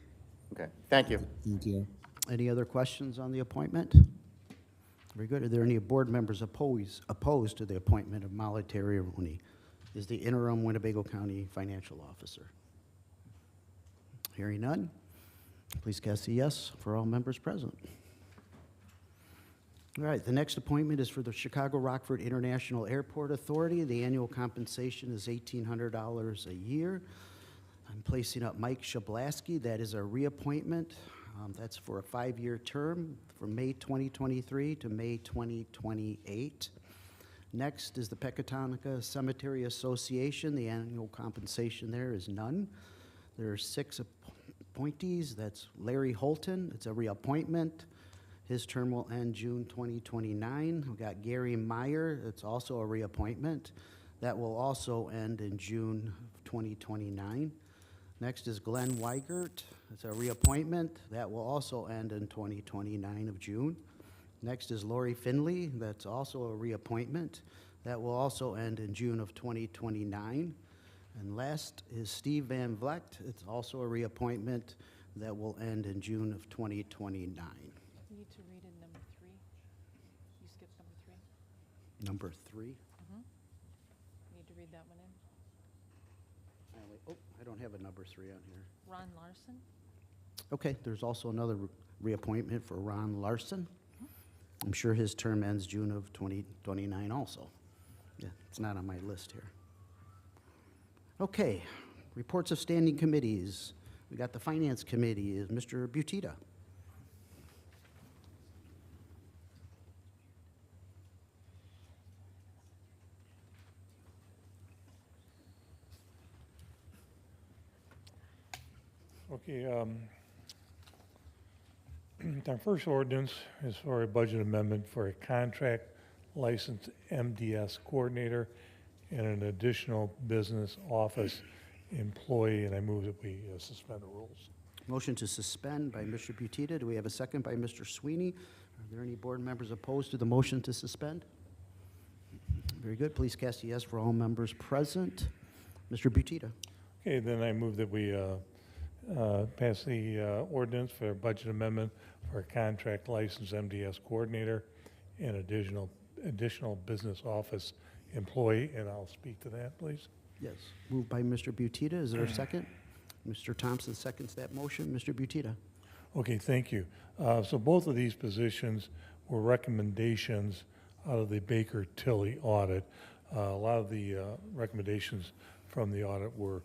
Okay, thank you. Thank you. Any other questions on the appointment? Very good. Are there any board members opposed to the appointment of Molly Terranoni as the interim Winnebago County Financial Officer? Hearing none, please cast a yes for all members present. All right, the next appointment is for the Chicago Rockford International Airport Authority. The annual compensation is $1,800 a year. I'm placing up Mike Shablaski. That is a reappointment. That's for a 5-year term from May 2023 to May 2028. Next is the Pecatonica Cemetery Association. The annual compensation there is none. There are 6 appointees. That's Larry Holton. It's a reappointment. His term will end June 2029. We've got Gary Meyer. It's also a reappointment. That will also end in June of 2029. Next is Glenn Weigert. It's a reappointment. That will also end in 2029 of June. Next is Lori Finley. That's also a reappointment. That will also end in June of 2029. And last is Steve Van Vlecht. It's also a reappointment that will end in June of 2029. You need to read in number 3. You skipped number 3. Number 3. You need to read that one in. I don't have a number 3 on here. Ron Larson? Okay, there's also another reappointment for Ron Larson. I'm sure his term ends June of 2029 also. Yeah, it's not on my list here. Okay, reports of standing committees. We got the Finance Committee, is Mr. Butita. Okay, our first ordinance is for a budget amendment for a contract licensed MDS coordinator and an additional business office employee, and I move that we suspend the rules. Motion to suspend by Mr. Butita. Do we have a second by Mr. Sweeney? Are there any board members opposed to the motion to suspend? Very good. Please cast a yes for all members present. Mr. Butita. Okay, then I move that we pass the ordinance for a budget amendment for a contract licensed MDS coordinator and additional business office employee, and I'll speak to that, please. Yes. Moved by Mr. Butita. Is there a second? Mr. Thompson seconds that motion. Mr. Butita. Okay, thank you. So both of these positions were recommendations out of the Baker Tilly audit. A lot of the recommendations from the audit were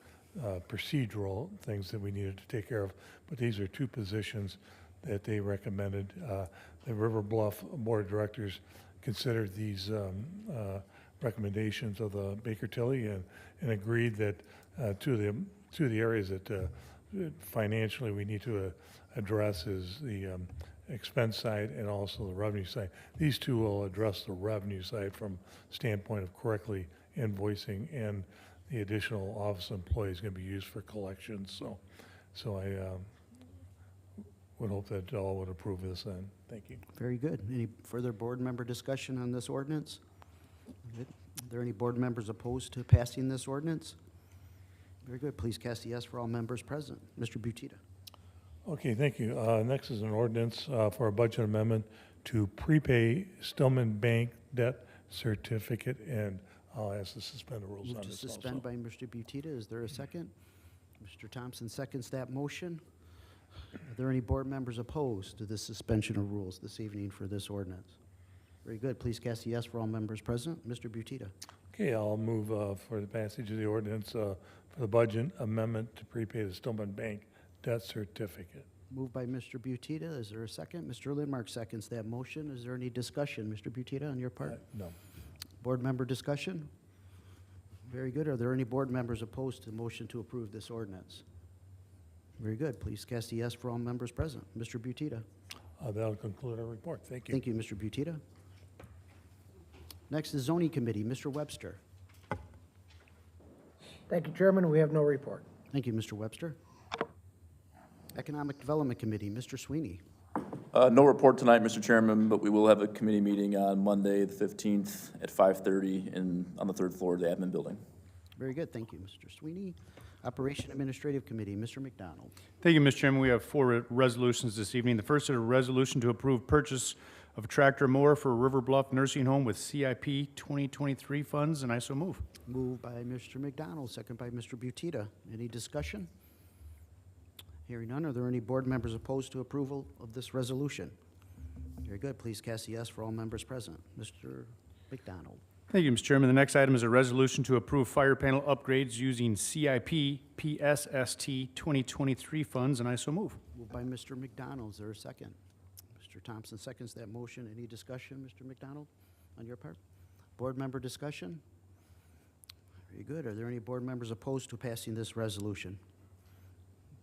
procedural things that we needed to take care of, but these are 2 positions that they recommended. The River Bluff Board of Directors considered these recommendations of the Baker Tilly and agreed that 2 of the areas that financially we need to address is the expense side and also the revenue side. These 2 will address the revenue side from standpoint of correctly invoicing, and the additional office employee is going to be used for collections. So I would hope that all would approve this then. Thank you. Very good. Any further board member discussion on this ordinance? Good. Are there any board members opposed to passing this ordinance? Very good. Please cast a yes for all members present. Mr. Butita. Okay, thank you. Next is an ordinance for a budget amendment to prepay Stillman Bank debt certificate, and I'll ask to suspend the rules on Move to this suspend also. by Mr. Butita. Is there a second? Mr. Thompson seconds that motion. Are there any board members opposed to the suspension of rules this evening for this ordinance? Very good. Please cast a yes for all members present. Mr. Butita. Okay, I'll move for the passage of the ordinance for the budget amendment to prepay the Stillman Bank debt certificate. Moved by Mr. Butita. Is there a second? Mr. Lidmark seconds that motion. Is there any discussion, Mr. Butita, on your part? No. Board member discussion? Very good. Are there any board members opposed to the motion to approve this ordinance? Very good. Please cast a yes for all members present. Mr. Butita. That'll conclude our report. Thank you. Thank you, Mr. Butita. Next is Zoning Committee. Mr. Webster. Thank you, Chairman. We have no report. Thank you, Mr. Webster. Economic Development Committee. Mr. Sweeney. No report tonight, Mr. Chairman, but we will have a committee meeting on Monday, the 15th at 5:30 on the 3rd floor of the admin building. Very good. Thank you, Mr. Sweeney. Operation Administrative Committee. Mr. McDonald. Thank you, Mr. Chairman. We have 4 resolutions this evening. The first is a resolution to approve purchase of a tractor mower for River Bluff Nursing Home with CIP 2023 funds, and I so move. Moved by Mr. McDonald, second by Mr. Butita. Any discussion? Hearing none, are there any board members opposed to approval of this resolution? Very good. Please cast a yes for all members present. Mr. McDonald. Thank you, Mr. Chairman. The next item is a resolution to approve fire panel upgrades using CIP PSST 2023 funds, and I so move. Moved by Mr. McDonald. Is there a second? Mr. Thompson seconds that motion. Any discussion, Mr. McDonald, on your part? Board member discussion? Very good. Are there any board members opposed to passing this resolution?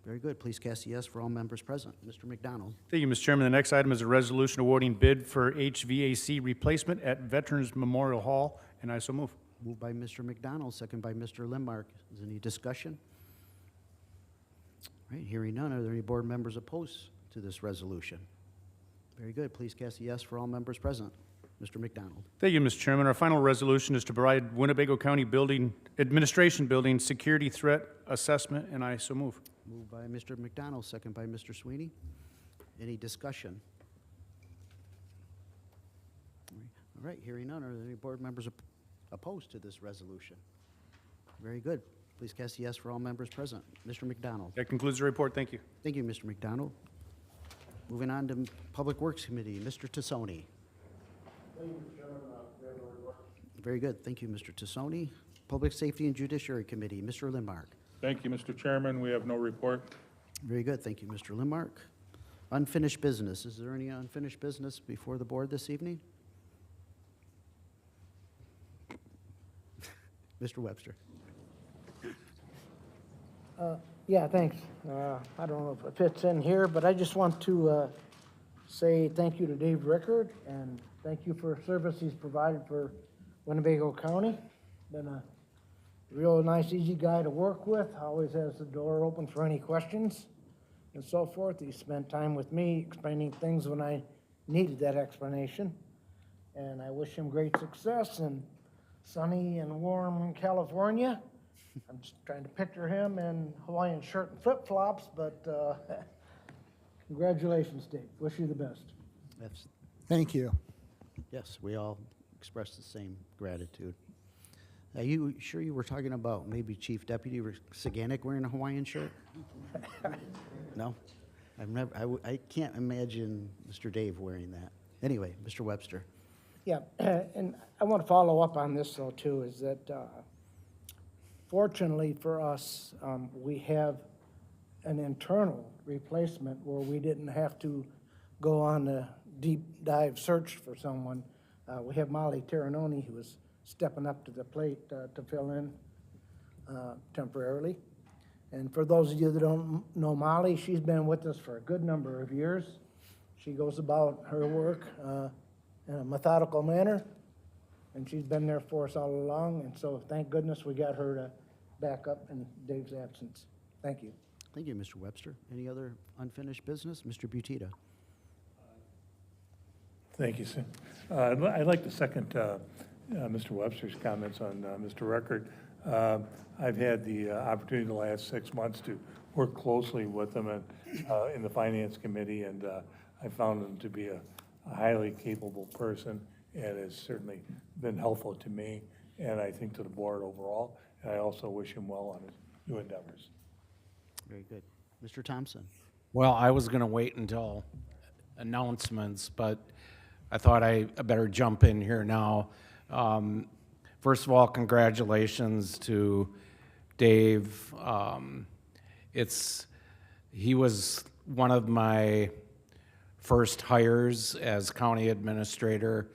Very good. Please cast a yes for all members present. Mr. McDonald. Thank you, Mr. Chairman. The next item is a resolution awarding bid for HVAC replacement at Veterans Memorial Hall, and I so move. Moved by Mr. McDonald, second by Mr. Limmark. Is there any discussion? All right, hearing none, are there any board members opposed to this resolution? Very good. Please cast a yes for all members present. Mr. McDonald. Thank you, Mr. Chairman. Our final resolution is to provide Winnebago County Building Administration Building Security Threat Assessment, and I so move. Moved by Mr. McDonald, second by Mr. Sweeney. Any discussion? All right, hearing none, are there any board members opposed to this resolution? Very good. Please cast a yes for all members present. Mr. McDonald. That concludes the report. Thank you. Thank you, Mr. McDonald. Moving on to Public Works Committee, Mr. Tassoni. Very good. Thank you, Mr. Tassoni. Public Safety and Judiciary Committee, Mr. Limmark. Thank you, Mr. Chairman. We have no report. Very good. Thank you, Mr. Limmark. Unfinished business. Is there any unfinished business before the board this evening? Mr. Webster. Yeah, thanks. I don't know if it fits in here, but I just want to say thank you to Dave Rickard, and thank you for service he's provided for Winnebago County. Been a real nice, easy guy to work with, always has the door open for any questions and so forth. He spent time with me explaining things when I needed that explanation. And I wish him great success in sunny and warm California. I'm just trying to picture him in Hawaiian shirt and flip-flops, but congratulations, Dave. Wish you the best. That's, Thank you. yes, we all express the same gratitude. Are you sure you were talking about maybe Chief Deputy Saganek wearing a Hawaiian shirt? No? I can't imagine Mr. Dave wearing that. Anyway, Mr. Webster. Yeah, and I want to follow up on this, though, too, is that fortunately for us, we have an internal replacement where we didn't have to go on a deep dive search for someone. We have Molly Terranoni, who is stepping up to the plate to fill in temporarily. And for those of you that don't know Molly, she's been with us for a good number of years. She goes about her work in a methodical manner, and she's been there for us all along, and so thank goodness we got her to back up in Dave's absence. Thank you. Thank you, Mr. Webster. Any other unfinished business? Mr. Butita. Thank you, sir. I'd like to second Mr. Webster's comments on Mr. Rickard. I've had the opportunity the last 6 months to work closely with him in the Finance Committee, and I found him to be a highly capable person, and has certainly been helpful to me, and I think to the board overall. And I also wish him well on his new endeavors. Very good. Mr. Thompson. Well, I was going to wait until announcements, but I thought I better jump in here now. First of all, congratulations to Dave. He was one of my first hires as county administrator.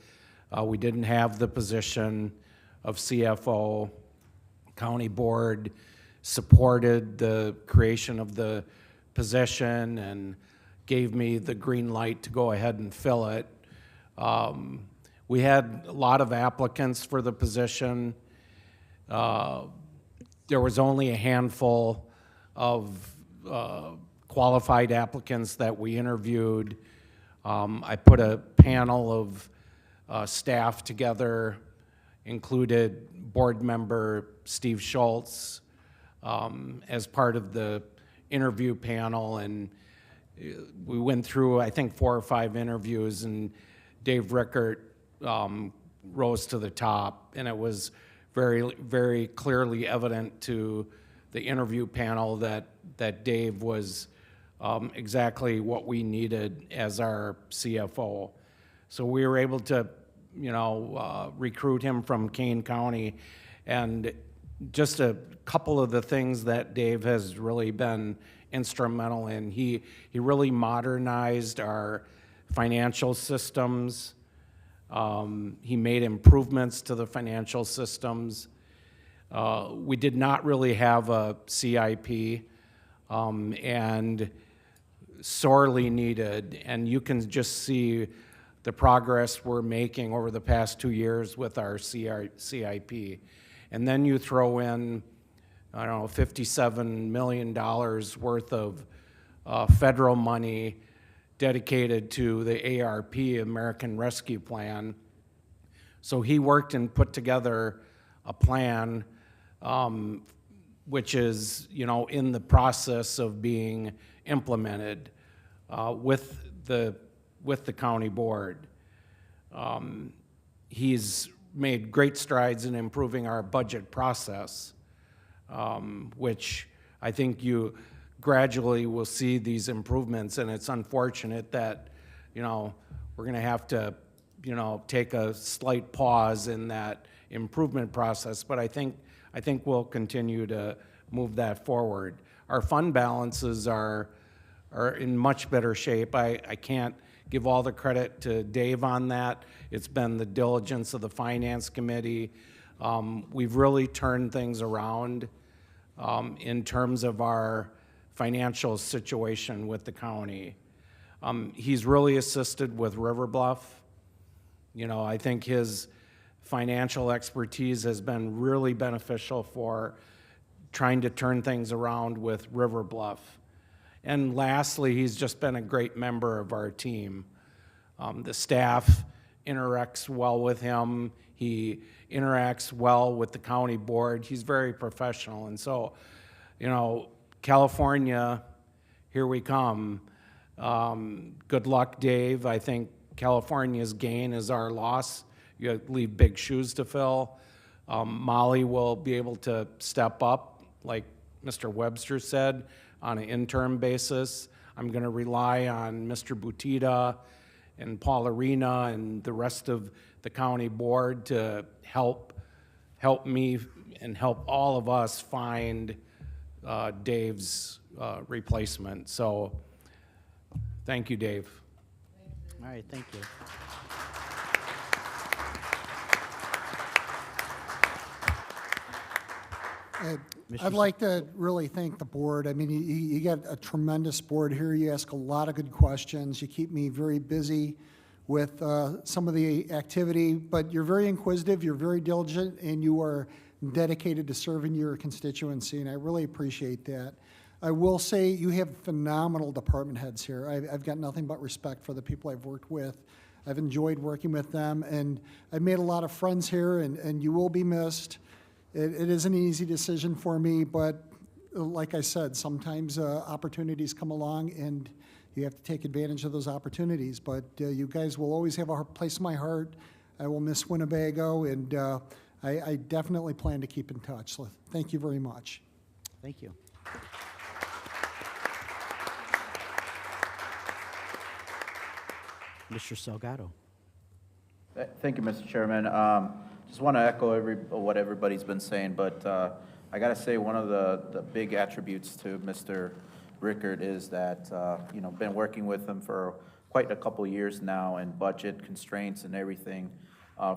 We didn't have the position of CFO. County board supported the creation of the position and gave me the green light to go ahead and fill it. We had a lot of applicants for the position. There was only a handful of qualified applicants that we interviewed. I put a panel of staff together, included board member Steve Schultz as part of the interview panel, and we went through, I think, 4 or 5 interviews, and Dave Rickard rose to the top, and it was very, very clearly evident to the interview panel that Dave was exactly what we needed as our CFO. So we were able to, recruit him from Kane County, and just a couple of the things that Dave has really been instrumental in. He really modernized our financial systems. He made improvements to the financial systems. We did not really have a CIP, and sorely needed, and you can just see the progress we're making over the past 2 years with our CIP. And then you throw in, I don't know, $57 million worth of federal money dedicated to the ARP, American Rescue Plan. So he worked and put together a plan which is, in the process of being implemented with the county board. He's made great strides in improving our budget process, which I think you gradually will see these improvements, and it's unfortunate that, we're gonna have to, take a slight pause in that improvement process, but I think we'll continue to move that forward. Our fund balances are in much better shape. I can't give all the credit to Dave on that. It's been the diligence of the Finance Committee. We've really turned things around in terms of our financial situation with the county. He's really assisted with River Bluff. I think his financial expertise has been really beneficial for trying to turn things around with River Bluff. And lastly, he's just been a great member of our team. The staff interacts well with him. He interacts well with the county board. He's very professional. And so, California, here we come. Good luck, Dave. I think California's gain is our loss. You leave big shoes to fill. Molly will be able to step up, like Mr. Webster said, on an interim basis. I'm going to rely on Mr. Butita and Paul Arena and the rest of the county board to help me and help all of us find Dave's replacement. So thank you, Dave. All right, thank you. I'd like to really thank the board. I mean, you got a tremendous board here. You ask a lot of good questions. You keep me very busy with some of the activity, but you're very inquisitive, you're very diligent, and you are dedicated to serving your constituency, and I really appreciate that. I will say you have phenomenal department heads here. I've got nothing but respect for the people I've worked with. I've enjoyed working with them, and I've made a lot of friends here, and you will be missed. It is an easy decision for me, but like I said, sometimes opportunities come along, and you have to take advantage of those opportunities. But you guys will always have a place in my heart. I will miss Winnebago, and I definitely plan to keep in touch. So thank you very much. Thank you. Mr. Salgado. Thank you, Mr. Chairman. Just want to echo what everybody's been saying, but I got to say one of the big attributes to Mr. Rickard is that, been working with him for quite a couple of years now, and budget constraints and everything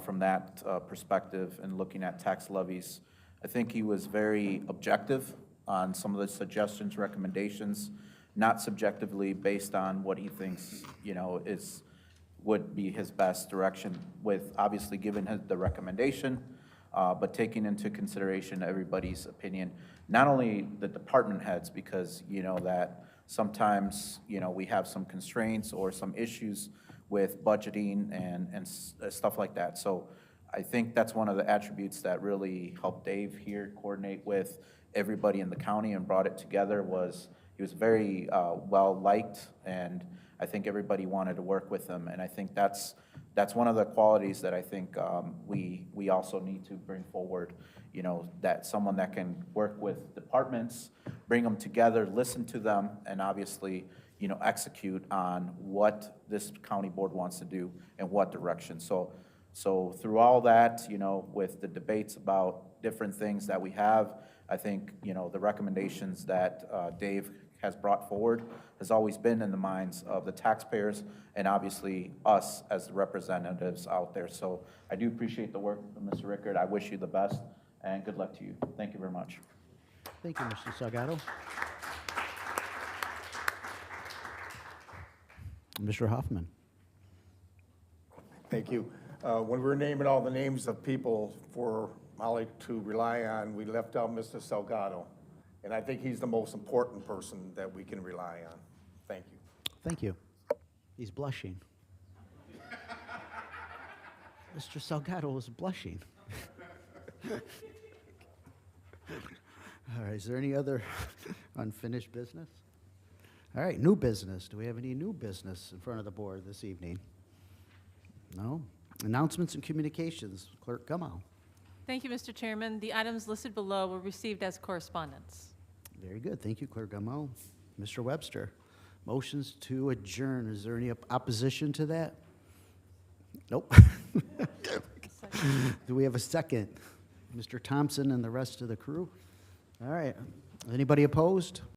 from that perspective, and looking at tax levies. I think he was very objective on some of the suggestions, recommendations, not subjectively based on what he thinks, would be his best direction, with obviously giving the recommendation, but taking into consideration everybody's opinion, not only the department heads, because that sometimes we have some constraints or some issues with budgeting and stuff like that. So I think that's one of the attributes that really helped Dave here coordinate with everybody in the county and brought it together. Was he was very well liked, and I think everybody wanted to work with him, and I think that's one of the qualities that I think we also need to bring forward. That someone that can work with departments, bring them together, listen to them, and obviously execute on what this county board wants to do and what direction. So through all that, with the debates about different things that we have, I think the recommendations that Dave has brought forward has always been in the minds of the taxpayers and obviously us as the representatives out there. So I do appreciate the work of Mr. Rickard. I wish you the best and good luck to you. Thank you very much. Thank you, Mr. Salgado. Mr. Hoffman. Thank you. When we were naming all the names of people for Molly to rely on, we left out Mr. Salgado. And I think he's the most important person that we can rely on. Thank you. Thank you. He's blushing. Mr. Salgado is blushing. All right, is there any other unfinished business? All right, new business. Do we have any new business in front of the board this evening? No? Announcements and communications. Clerk Gummow. Thank you, Mr. Chairman. The items listed below were received as correspondence. Very good. Thank you, Clerk Gummow. Mr. Webster. Motions to adjourn. Is there any opposition to that? Nope. Do we have a second? Mr. Thompson and the rest of the crew? All right. Anybody opposed?